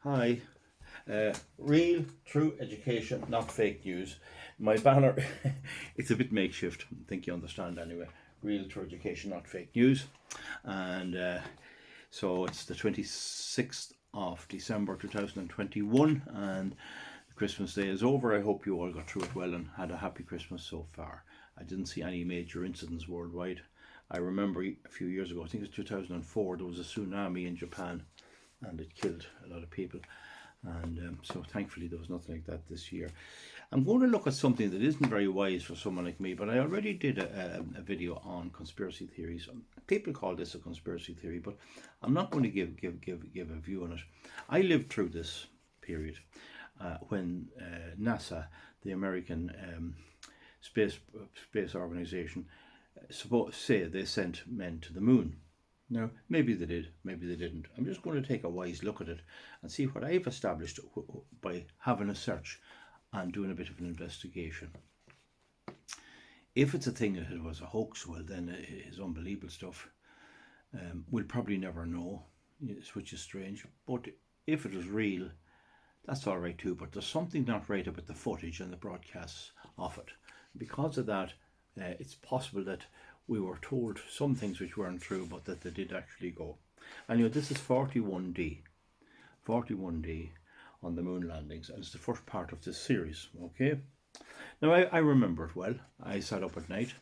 Hi. Real, true education, not fake news. My banner, it's a bit makeshift. I think you understand anyway. Real, true education, not fake news. And so it's the 26th of December 2021, and Christmas Day is over. I hope you all got through it well and had a happy Christmas so far. I didn't see any major incidents worldwide. I remember a few years ago, I think it was 2004, there was a tsunami in Japan and it killed a lot of people. And so thankfully there was nothing like that this year. I'm going to look at something that isn't very wise for someone like me, but I already did a video on conspiracy theories. People call this a conspiracy theory, but I'm not going to give a view on it. I lived through this period when NASA, the American space organization, say they sent men to the moon. Now, maybe they did, maybe they didn't. I'm just going to take a wise look at it and see what I've established by having a search and doing a bit of an investigation. If it's a thing that it was a hoax, well, then it is unbelievable stuff. We'll probably never know, which is strange. But if it was real, that's all right too. But there's something not right about the footage and the broadcasts of it. Because of that, it's possible that we were told some things which weren't true, but that they did actually go. Anyway, this is 41D. 41D on the moon landings, and it's the first part of this series, okay? Now, I remember it well. I sat up at night.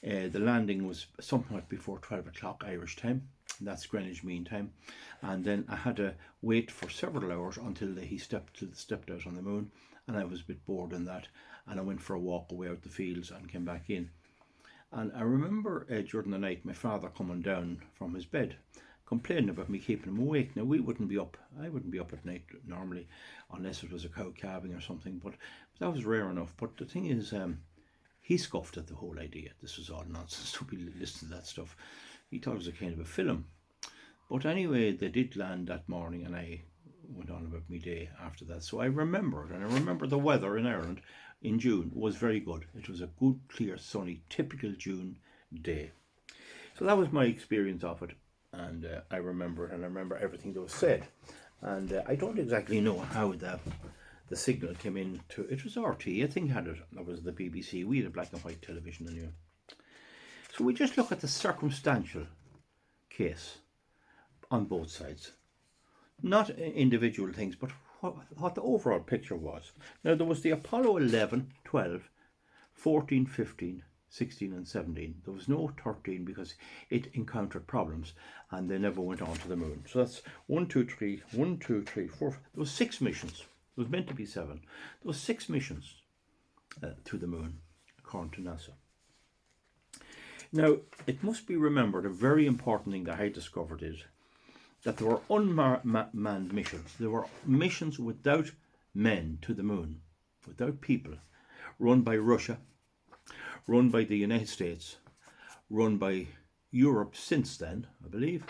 The landing was somewhat before 12 o'clock Irish time. That's Greenwich Mean Time. And then I had to wait for several hours until he stepped out on the moon, and I was a bit bored in that, and I went for a walk away out the fields and came back in. And I remember during the night my father coming down from his bed complaining about me keeping him awake. Now, I wouldn't be up at night normally unless it was a cow calving or something, but that was rare enough. But the thing is, he scoffed at the whole idea. This was all nonsense to be listening to that stuff. He thought it was a kind of a film. But anyway, they did land that morning, and I went on about my day after that. So I remember it, and I remember the weather in Ireland in June was very good. It was a good, clear, sunny, typical June day. So that was my experience of it, and I remember it, and I remember everything that was said. And I don't exactly know how the signal came in to, it was RT, I think had it, that was the BBC. We had a black and white television anyway. So we just look at the circumstantial case on both sides. Not individual things, but what the overall picture was. Now, there was the Apollo 11, 12, 14, 15, 16 and 17. There was no 13 because it encountered problems and they never went on to the moon. So that's 1, 2, 3, 1, 2, 3, 4. There was 6 missions. There was meant to be 7. There was 6 missions to the moon, according to NASA. Now, it must be remembered, a very important thing that I discovered is that there were unmanned missions. There were missions without men to the moon, without people, run by Russia, run by the United States, run by Europe since then, I believe,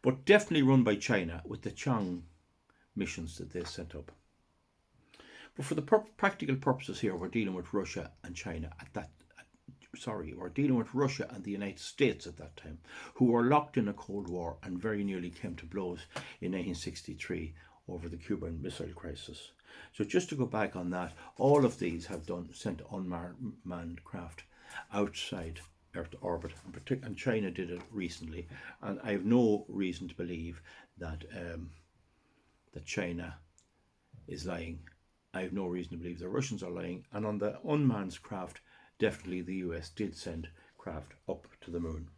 but definitely run by China with the Chang missions that they set up. But for the practical purposes here, we're dealing with Russia and China at that we're dealing with Russia and the United States at that time, who were locked in a Cold War and very nearly came to blows in 1963 over the Cuban Missile Crisis. So just to go back on that, all of these have sent unmanned craft outside Earth orbit, and China did it recently. And I have no reason to believe that that China is lying. I have no reason to believe the Russians are lying. And on the unmanned craft, definitely the US did send craft up to the moon.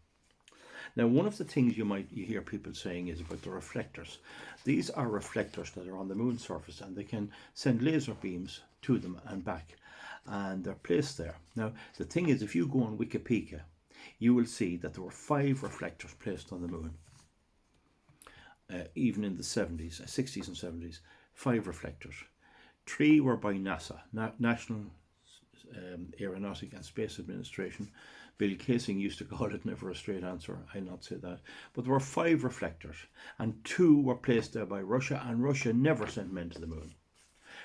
Now, one of the things you hear people saying is about the reflectors. These are reflectors that are on the moon's surface, and they can send laser beams to them and back, and they're placed there. Now, the thing is, if you go on Wikipedia, you will see that there were 5 reflectors placed on the moon. Even in the 60s and 70s, 5 reflectors. 3 were by NASA, National Aeronautic and Space Administration. Bill Kaysing used to call it never a straight answer. I'll not say that. But there were 5 reflectors, and 2 were placed there by Russia, and Russia never sent men to the moon.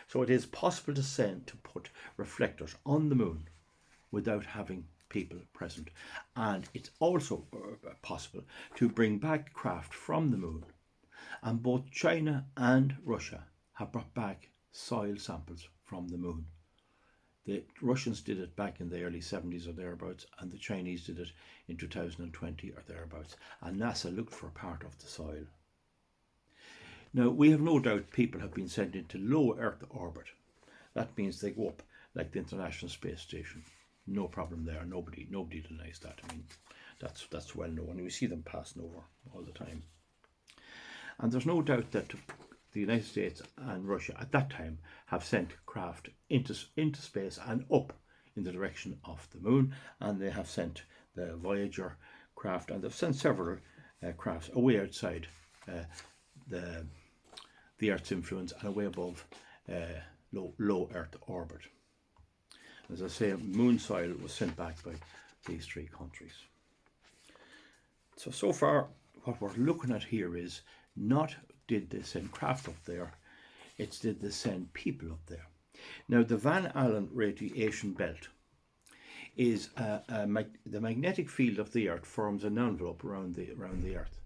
So it is possible to put reflectors on the moon without having people present. And it's also possible to bring back craft from the moon And both China and Russia have brought back soil samples from the moon. The Russians did it back in the early 70s or thereabouts, and the Chinese did it in 2020 or thereabouts. And NASA looked for part of the soil. Now, we have no doubt people have been sent into low Earth orbit. That means they go up like the International Space Station. No problem there. Nobody denies that. I mean, that's well known. We see them passing over all the time. And there's no doubt that the United States and Russia at that time have sent craft into space and up in the direction of the moon, and they have sent the Voyager craft, and they've sent several crafts away outside the Earth's influence and away above low Earth orbit. As I say, moon soil was sent back by these three countries. So far, what we're looking at here is not did they send craft up there, it's did they send people up there. Now, the Van Allen radiation belt is the magnetic field of the Earth forms an envelope around the Earth,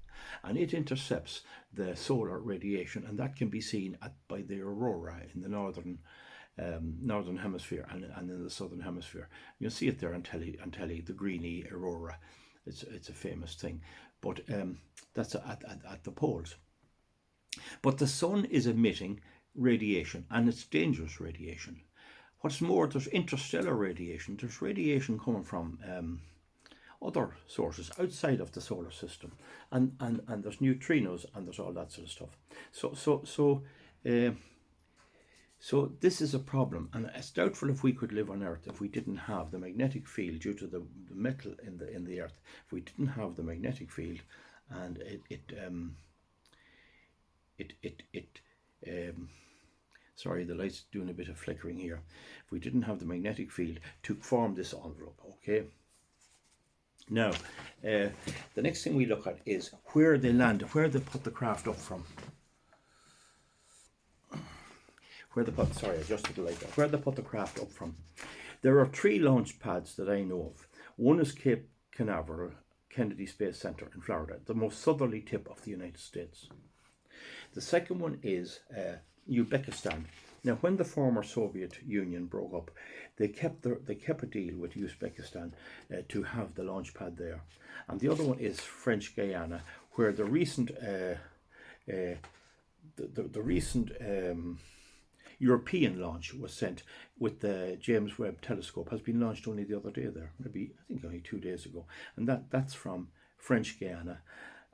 and it intercepts the solar radiation, and that can be seen by the aurora in the northern hemisphere and in the southern hemisphere. You'll see it there on telly, the greeny aurora. It's a famous thing, but that's at the poles. But the sun is emitting radiation, and it's dangerous radiation. What's more, there's interstellar radiation. There's radiation coming from other sources outside of the solar system, and there's neutrinos, and there's all that sort of stuff. So this is a problem, and it's doubtful if we could live on Earth if we didn't have the magnetic field due to the metal in the Earth. If we didn't have the magnetic field, and sorry, the light's doing a bit of flickering here. If we didn't have the magnetic field to form this envelope, okay. Now, the next thing we look at is where they landed, where they put the craft up from. Where they put the craft up from. There are 3 launch pads that I know of. One is Cape Canaveral Kennedy Space Center in Florida, the most southerly tip of the United States. The second one is Uzbekistan. Now, when the former Soviet Union broke up, they kept a deal with Uzbekistan to have the launch pad there. And the other one is French Guiana, where the recent European launch was sent with the James Webb Telescope, has been launched only the other day there, maybe I think only 2 days ago, and that's from French Guiana.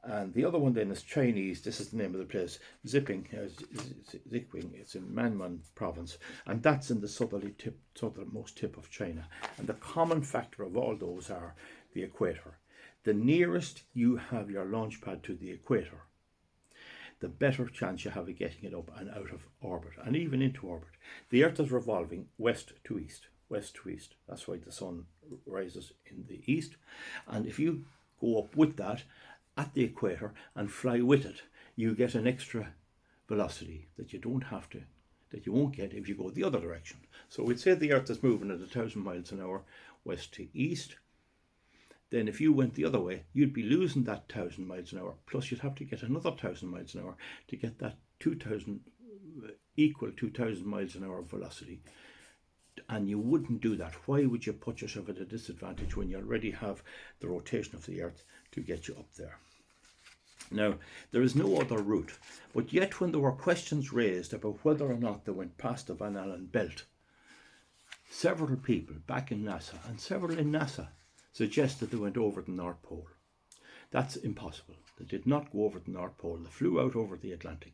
And the other one then is Chinese. This is the name of the place, Ziping. It's in Manman province, and that's in the southernmost tip of China. And the common factor of all those are the equator. The nearest you have your launch pad to the equator, the better chance you have of getting it up and out of orbit, and even into orbit. The Earth is revolving west to east. That's why the sun rises in the east. And if you go up with that at the equator and fly with it, you get an extra velocity that you won't get if you go the other direction. So we'd say the Earth is moving at 1,000 miles an hour west to east. Then if you went the other way, you'd be losing that 1,000 miles an hour, plus you'd have to get another 1,000 miles an hour to get that 2,000 miles an hour velocity. And you wouldn't do that. Why would you put yourself at a disadvantage when you already have the rotation of the Earth to get you up there? Now, there is no other route, but yet when there were questions raised about whether or not they went past the Van Allen belt, several people back in NASA and several in NASA suggested they went over the North Pole. That's impossible. They did not go over the North Pole. They flew out over the Atlantic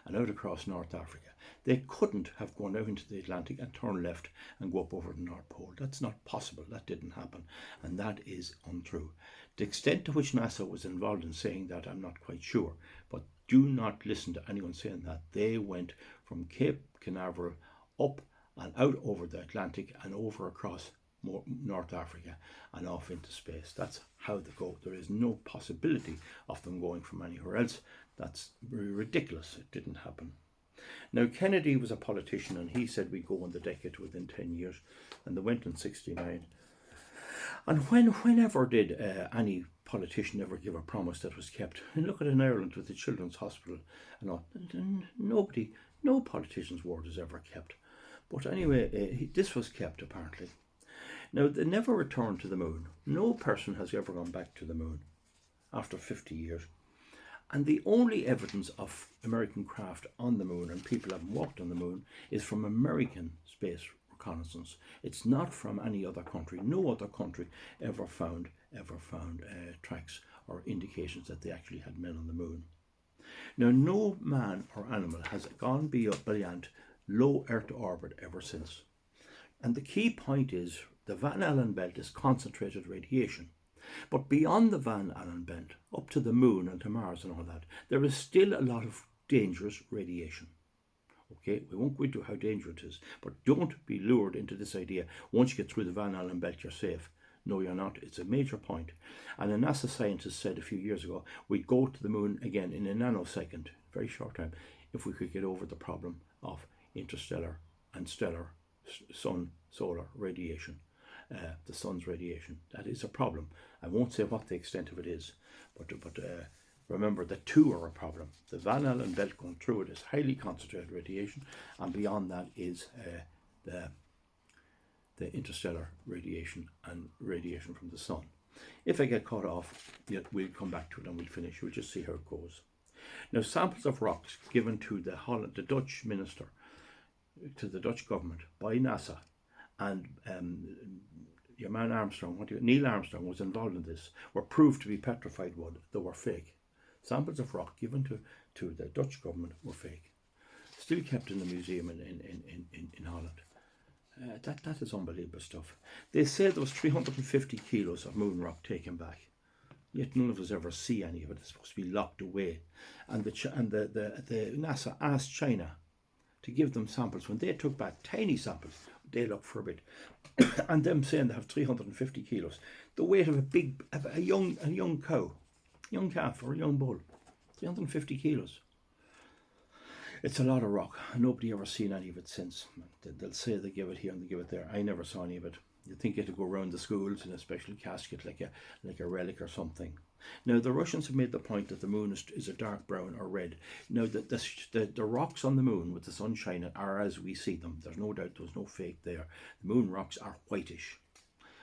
and out across North Africa. They couldn't have gone out into the Atlantic and turned left and go up over the North Pole. That's not possible. That didn't happen. And that is untrue. The extent to which NASA was involved in saying that, I'm not quite sure. But do not listen to anyone saying that. They went from Cape Canaveral up and out over the Atlantic and over across North Africa and off into space. That's how they go. There is no possibility of them going from anywhere else. That's ridiculous. It didn't happen. Now, Kennedy was a politician, and he said we go on the decade within 10 years, and they went in 1969. And whenever did any politician ever give a promise that was kept? And look at in Ireland with the Children's Hospital and all. Nobody, no politician's word is ever kept. But anyway, this was kept apparently. Now, they never returned to the moon. No person has ever gone back to the moon after 50 years. And the only evidence of American craft on the moon and people having walked on the moon is from American space reconnaissance. It's not from any other country. No other country ever found tracks or indications that they actually had men on the moon. Now, no man or animal has gone beyond low Earth orbit ever since. And the key point is the Van Allen belt is concentrated radiation. But beyond the Van Allen belt, up to the moon and to Mars and all that, there is still a lot of dangerous radiation. Okay, we won't go into how dangerous it is, but don't be lured into this idea. Once you get through the Van Allen belt, you're safe. No, you're not. It's a major point. And a NASA scientist said a few years ago, we'd go to the moon again in a nanosecond, very short time, if we could get over the problem of interstellar and stellar solar radiation. The sun's radiation. That is a problem. I won't say what the extent of it is, but remember that two are a problem. The Van Allen belt going through it is highly concentrated radiation, and beyond that is the interstellar radiation and radiation from the sun. If I get cut off, we'll come back to it and we'll finish. We'll just see how it goes. Now, samples of rocks given to the Dutch minister, to the Dutch government by NASA, and your man Armstrong, Neil Armstrong was involved in this, were proved to be petrified wood. They were fake. Samples of rock given to the Dutch government were fake. Still kept in the museum in Holland. That is unbelievable stuff. They say there was 350 kilos of moon rock taken back. Yet none of us ever see any of it. It's supposed to be locked away. And the NASA asked China to give them samples. When they took back tiny samples, they looked for a bit. And them saying they have 350 kilos. The weight of a young cow, young calf or a young bull. 350 kilos. It's a lot of rock. Nobody ever seen any of it since. They'll say they give it here and they give it there. I never saw any of it. You'd think it would go around the schools in a special casket like a relic or something. Now, the Russians have made the point that the moon is a dark brown or red. Now, the rocks on the moon with the sun shining are as we see them. There's no doubt, there's no fake there. The moon rocks are whitish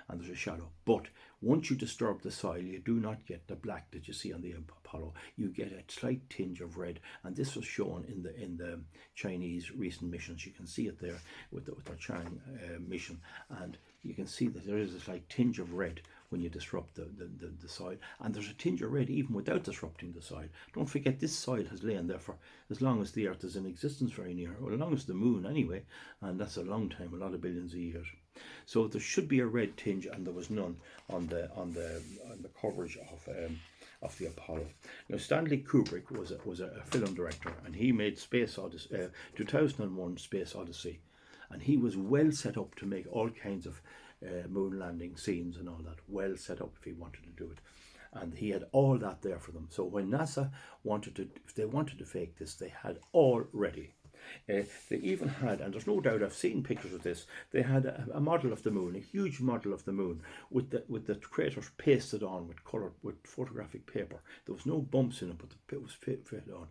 and there's a shadow. But once you disturb the soil, you do not get the black that you see on the Apollo. You get a slight tinge of red, and this was shown in the Chinese recent missions. You can see it there with the Chang mission, and you can see that there is a slight tinge of red when you disrupt the soil, and there's a tinge of red even without disrupting the soil. Don't forget, this soil has lain there for as long as the Earth is in existence, very near, well, as long as the moon anyway, and that's a long time, a lot of billions of years. So there should be a red tinge, and there was none on the coverage of the Apollo. Now, Stanley Kubrick was a film director, and he made 2001 Space Odyssey, and he was well set up to make all kinds of moon landing scenes and all that, well set up if he wanted to do it. And he had all that there for them. So when NASA if they wanted to fake this, they had all ready. They even had, and there's no doubt, I've seen pictures of this, they had a model of the moon, a huge model of the moon, with the craters pasted on with photographic paper. There was no bumps in it, but it was fitted on.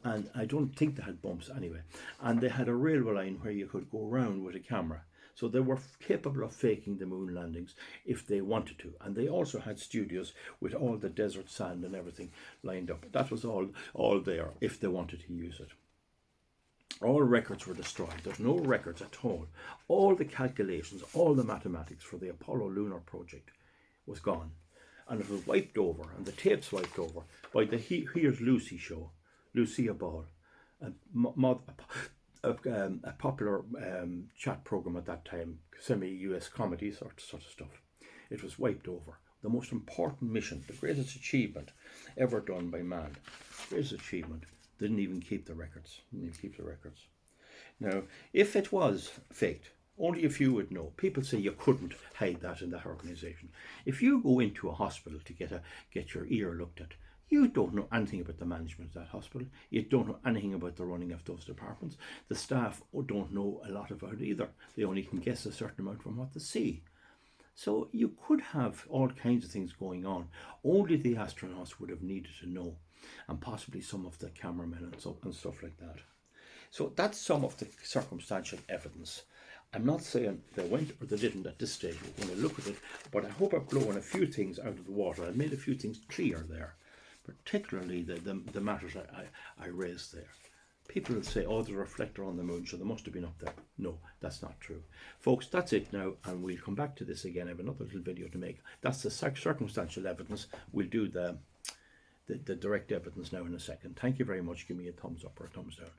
And I don't think they had bumps anyway. And they had a railway line where you could go around with a camera. So they were capable of faking the moon landings if they wanted to. And they also had studios with all the desert sand and everything lined up. That was all there if they wanted to use it. All records were destroyed. There's no records at all. All the calculations, all the mathematics for the Apollo lunar project was gone. And it was wiped over, and the tapes wiped over by the Here's Lucy show, Lucia Ball, a popular chat program at that time, semi-US comedy sort of stuff. It was wiped over. The most important mission, the greatest achievement ever done by man, greatest achievement, didn't even keep the records. Now, if it was faked, only a few would know. People say you couldn't hide that in that organisation. If you go into a hospital to get your ear looked at, you don't know anything about the management of that hospital. You don't know anything about the running of those departments. The staff don't know a lot about it either. They only can guess a certain amount from what they see. So you could have all kinds of things going on. Only the astronauts would have needed to know, and possibly some of the cameramen and stuff like that. So that's some of the circumstantial evidence. I'm not saying they went or they didn't at this stage. We're going to look at it, but I hope I've blown a few things out of the water. I've made a few things clear there, particularly the matters I raised there. People will say, oh, there's a reflector on the moon, so they must have been up there. No, that's not true. Folks, that's it now, and we'll come back to this again. I have another little video to make. That's the circumstantial evidence. We'll do the direct evidence now in a second. Thank you very much. Give me a thumbs up or a thumbs down.